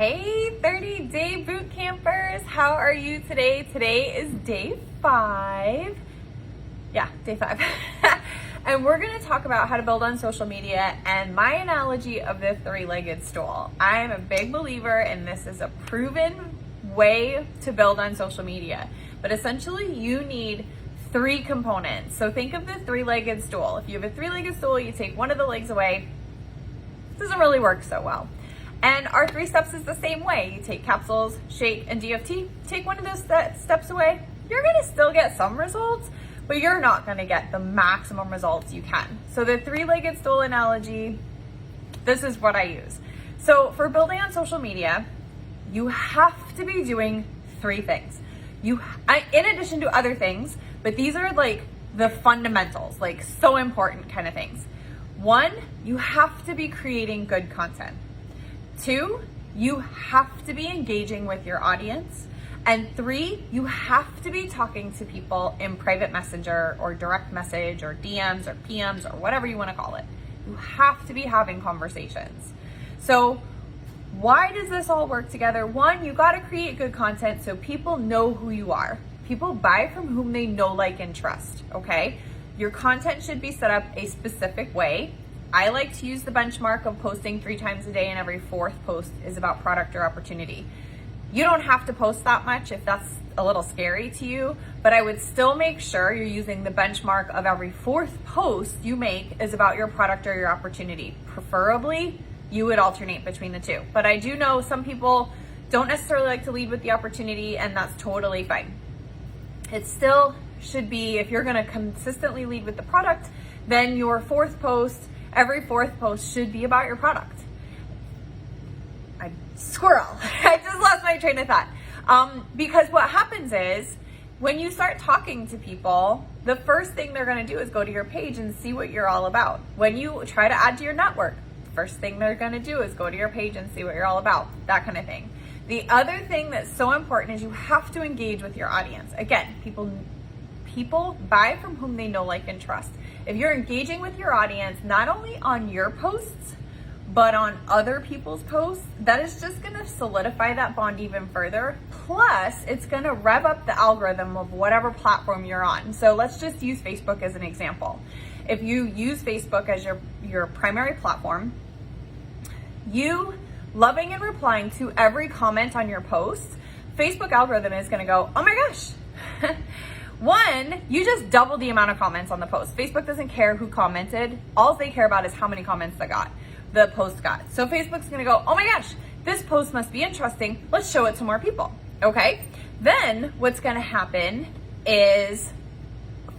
Hey 30-day boot campers, how are you today? Today is day 5. Yeah, day 5. And we're going to talk about how to build on social media and my analogy of the three-legged stool. I am a big believer and this is a proven way to build on social media. But essentially you need 3 components. So think of the three-legged stool. If you have a three-legged stool, you take one of the legs away. It doesn't really work so well. And our 3 steps is the same way. You take capsules, shake, and DFT. Take one of those steps away. You're gonna still get some results, but you're not gonna get the maximum results you can. So the three-legged stool analogy, this is what I use. So for building on social media, you have to be doing 3 things. In addition to other things, but these are like the fundamentals, like so important kind of things. 1, you have to be creating good content. 2, you have to be engaging with your audience. And 3, you have to be talking to people in private messenger or direct message or DMs or PMs or whatever you want to call it. You have to be having conversations. So why does this all work together? 1, you got to create good content so people know who you are. People buy from whom they know, like, and trust, okay? Your content should be set up a specific way. I like to use the benchmark of posting 3 times a day and every 4th post is about product or opportunity. You don't have to post that much if that's a little scary to you, but I would still make sure you're using the benchmark of every 4th post you make is about your product or your opportunity. Preferably, you would alternate between the 2. But I do know some people don't necessarily like to lead with the opportunity, and that's totally fine. It still should be, if you're gonna consistently lead with the product, then your 4th post, every 4th post should be about your product. Squirrel. I just lost my train of thought. Because what happens is when you start talking to people, the first thing they're going to do is go to your page and see what you're all about. When you try to add to your network, the first thing they're going to do is go to your page and see what you're all about, that kind of thing. The other thing that's so important is you have to engage with your audience. Again, people buy from whom they know, like, and trust. If you're engaging with your audience, not only on your posts, but on other people's posts, that is just gonna solidify that bond even further. Plus, it's gonna rev up the algorithm of whatever platform you're on. So let's just use Facebook as an example. If you use Facebook as your primary platform, you loving and replying to every comment on your post, Facebook algorithm is gonna go, oh my gosh. 1, you just double the amount of comments on the post. Facebook doesn't care who commented. All they care about is how many comments the post got. So Facebook's gonna go, oh my gosh, this post must be interesting. Let's show it to more people, okay? Then what's gonna happen is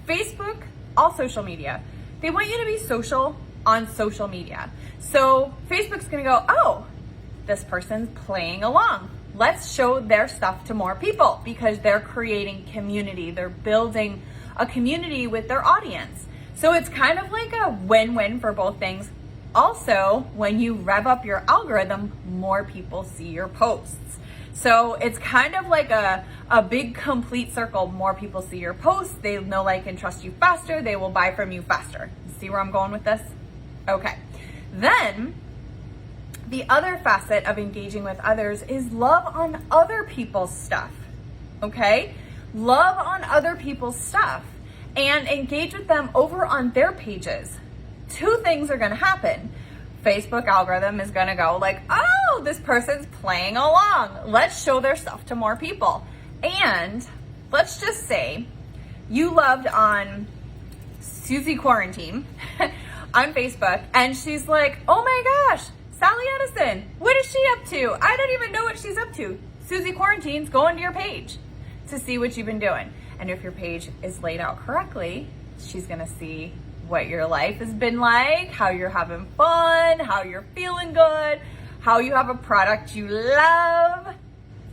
Facebook, all social media, they want you to be social on social media. So Facebook's gonna go, oh, this person's playing along. Let's show their stuff to more people because they're creating community. They're building a community with their audience. So it's kind of like a win-win for both things. Also, when you rev up your algorithm, more people see your posts. So it's kind of like a big complete circle. More people see your posts, they know, like, and trust you faster, they will buy from you faster. See where I'm going with this? Okay. Then, the other facet of engaging with others is love on other people's stuff, okay? Love on other people's stuff and engage with them over on their pages. 2 things are gonna happen. Facebook algorithm is gonna go like, oh, this person's playing along. Let's show their stuff to more people. And let's just say you loved on Susie Quarantine on Facebook and she's like, oh my gosh, Sally Edison, what is she up to? I don't even know what she's up to. Susie Quarantine's going to your page to see what you've been doing. And if your page is laid out correctly, she's gonna see what your life has been like, how you're having fun, how you're feeling good, how you have a product you love.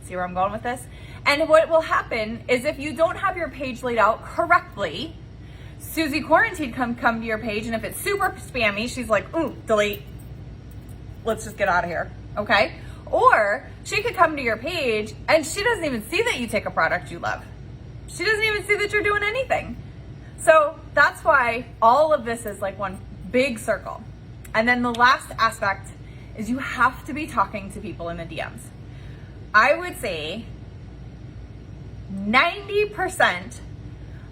See where I'm going with this? And what will happen is if you don't have your page laid out correctly, Susie Quarantine come to your page, and if it's super spammy, she's like, ooh, delete. Let's just get out of here, okay? Or she could come to your page and she doesn't even see that you take a product you love. She doesn't even see that you're doing anything. So that's why all of this is like one big circle. And then the last aspect is you have to be talking to people in the DMs. I would say 90%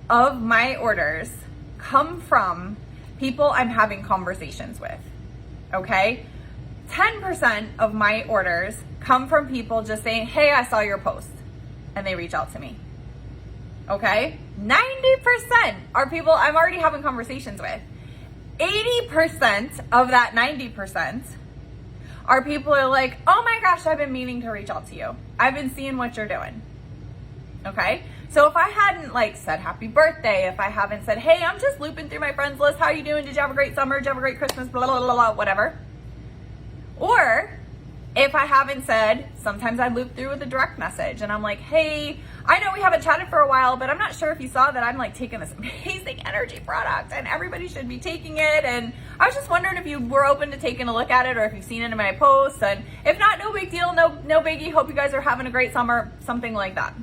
of my orders come from people I'm having conversations with, okay? 10% of my orders come from people just saying, hey, I saw your post, and they reach out to me, okay? 90% are people I'm already having conversations with. 80% of that 90% are people who are like, oh my gosh, I've been meaning to reach out to you. I've been seeing what you're doing, okay? So if I hadn't like said happy birthday, if I haven't said, hey, I'm just looping through my friends list, how you doing? Did you have a great summer? Did you have a great Christmas? Blah, blah, blah, blah, whatever. Or if I haven't said, sometimes I loop through with a direct message and I'm like, hey, I know we haven't chatted for a while, but I'm not sure if you saw that I'm like taking this amazing energy product and everybody should be taking it. And I was just wondering if you were open to taking a look at it or if you've seen it in my posts. And if not, no big deal, no biggie. Hope you guys are having a great summer, something like that.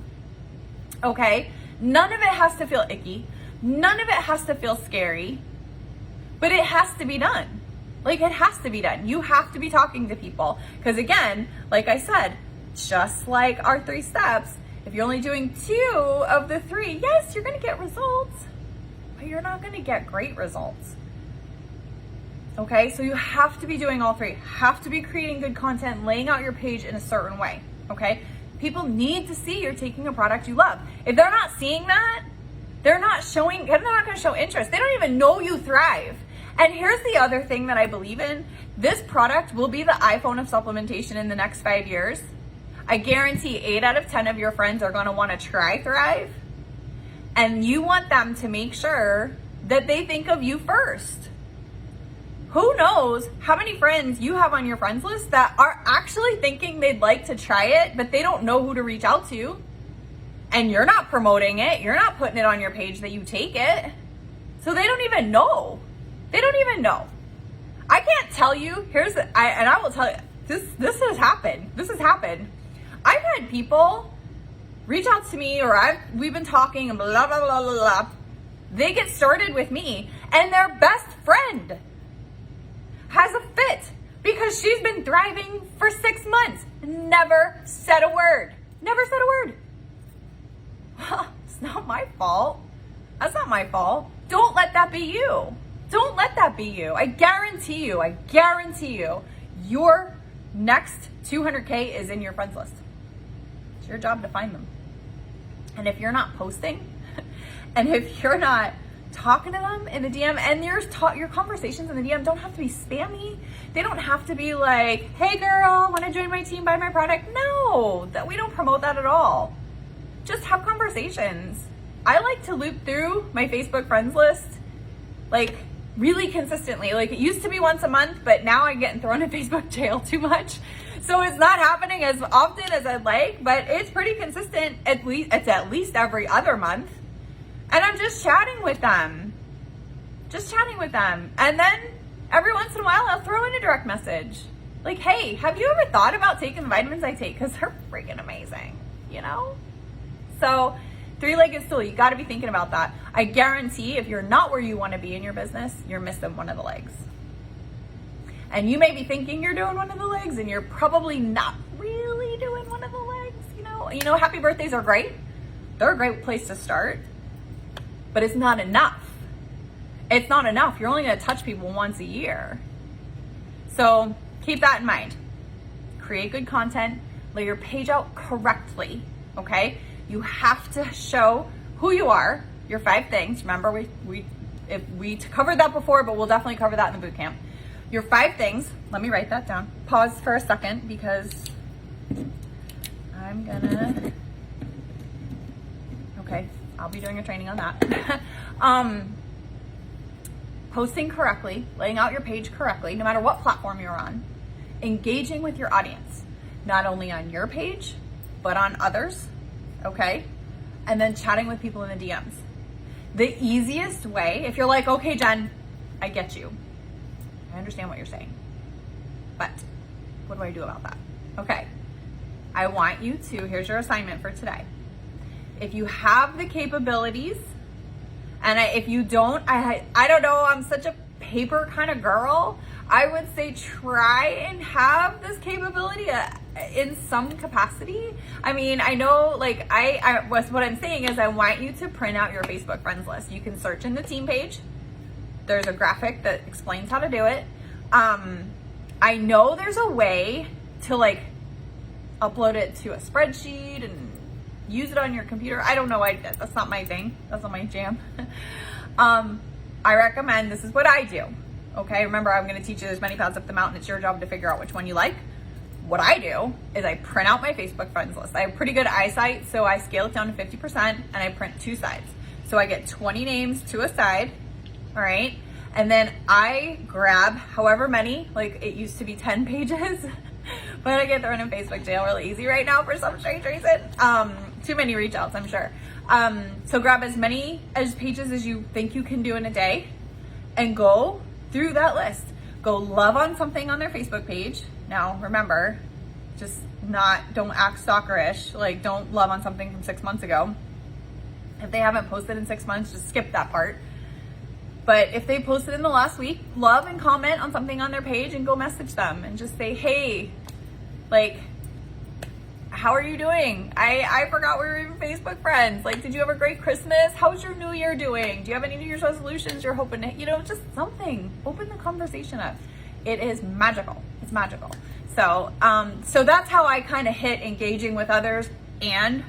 Okay, none of it has to feel icky. None of it has to feel scary, but it has to be done. Like, it has to be done. You have to be talking to people. Because again, like I said, just like our 3 steps, if you're only doing 2 of the 3, yes, you're going to get results, but you're not going to get great results. Okay, so you have to be doing all 3. Have to be creating good content, laying out your page in a certain way. Okay, people need to see you're taking a product you love. If they're not seeing that, they're not going to show interest. They don't even know you thrive. And here's the other thing that I believe in. This product will be the iPhone of supplementation in the next 5 years. I guarantee 8 out of 10 of your friends are going to want to try Thrive. And you want them to make sure that they think of you first. Who knows how many friends you have on your friends list that are actually thinking they'd like to try it, but they don't know who to reach out to. And you're not promoting it. You're not putting it on your page that you take it. So they don't even know. They don't even know. I can't tell you. I will tell you. This has happened. This has happened. I've had people reach out to me, or we've been talking, and blah blah blah blah blah. They get started with me, and their best friend has a fit because she's been thriving for 6 months. Never said a word. Never said a word. It's not my fault. That's not my fault. Don't let that be you. Don't let that be you. I guarantee you, your next 200K is in your friends list. It's your job to find them. And if you're not posting, and if you're not talking to them in the DM, and your conversations in the DM don't have to be spammy. They don't have to be like, hey girl, want to join my team, buy my product? No, that we don't promote that at all. Just have conversations. I like to loop through my Facebook friends list, like really consistently. Like, it used to be once a month, but now I'm getting thrown in Facebook jail too much. So it's not happening as often as I'd like, but it's pretty consistent. It's at least every other month. And I'm just chatting with them. And then every once in a while, I'll throw in a direct message. Like, hey, have you ever thought about taking the vitamins I take? Because they're freaking amazing, you know? So 3-legged stool, you got to be thinking about that. I guarantee if you're not where you want to be in your business, you're missing one of the legs. And you may be thinking you're doing one of the legs, and you're probably not really doing one of the legs. You know, happy birthdays are great. They're a great place to start, but it's not enough. It's not enough. You're only going to touch people once a year. So keep that in mind. Create good content. Lay your page out correctly, okay? You have to show who you are, your 5 things. Remember, we covered that before, but we'll definitely cover that in the bootcamp. Your 5 things. Let me write that down. Pause for a second because I'm gonna. Okay, I'll be doing a training on that. Posting correctly, laying out your page correctly, no matter what platform you're on. Engaging with your audience, not only on your page, but on others. Okay? And then chatting with people in the DMs. The easiest way, if you're like, okay, Jen, I get you. I understand what you're saying. But what do I do about that? Okay. I want you to, here's your assignment for today. If you have the capabilities, and if you don't, I don't know, I'm such a paper kind of girl. I would say try and have this capability in some capacity. I mean, I know, like, what I'm saying is I want you to print out your Facebook friends list. You can search in the team page. There's a graphic that explains how to do it. I know there's a way to like upload it to a spreadsheet and use it on your computer. I don't know. That's not my thing. That's not my jam. I recommend, this is what I do. Okay. Remember, I'm going to teach you there's many paths up the mountain. It's your job to figure out which one you like. What I do is I print out my Facebook friends list. I have pretty good eyesight, so I scale it down to 50% and I print 2 sides. So I get 20 names to a side. All right. And then I grab however many, like it used to be 10 pages, but I get thrown in Facebook jail really easy right now for some strange reason. Too many reach outs, I'm sure. So grab as many pages as you think you can do in a day and go through that list. Go love on something on their Facebook page. Now, remember, don't act stalkerish. Like, don't love on something from 6 months ago. If they haven't posted in 6 months, just skip that part. But if they posted in the last week, love and comment on something on their page and go message them and just say, hey, like, how are you doing? I forgot we were even Facebook friends. Like, did you have a great Christmas? How's your New Year doing? Do you have any New Year's resolutions you're hoping to, just something. Open the conversation up. It is magical. It's magical. So that's how I kind of hit engaging with others and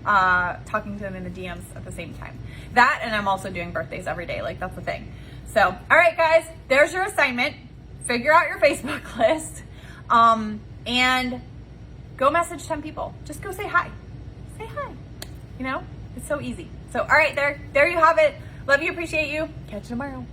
talking to them in the DMs at the same time. That, and I'm also doing birthdays every day. Like, that's the thing. So, all right, guys, there's your assignment. Figure out your Facebook list, and go message 10 people. Just go say hi. Say hi. It's so easy. So, all right, there you have it. Love you, appreciate you. Catch you tomorrow.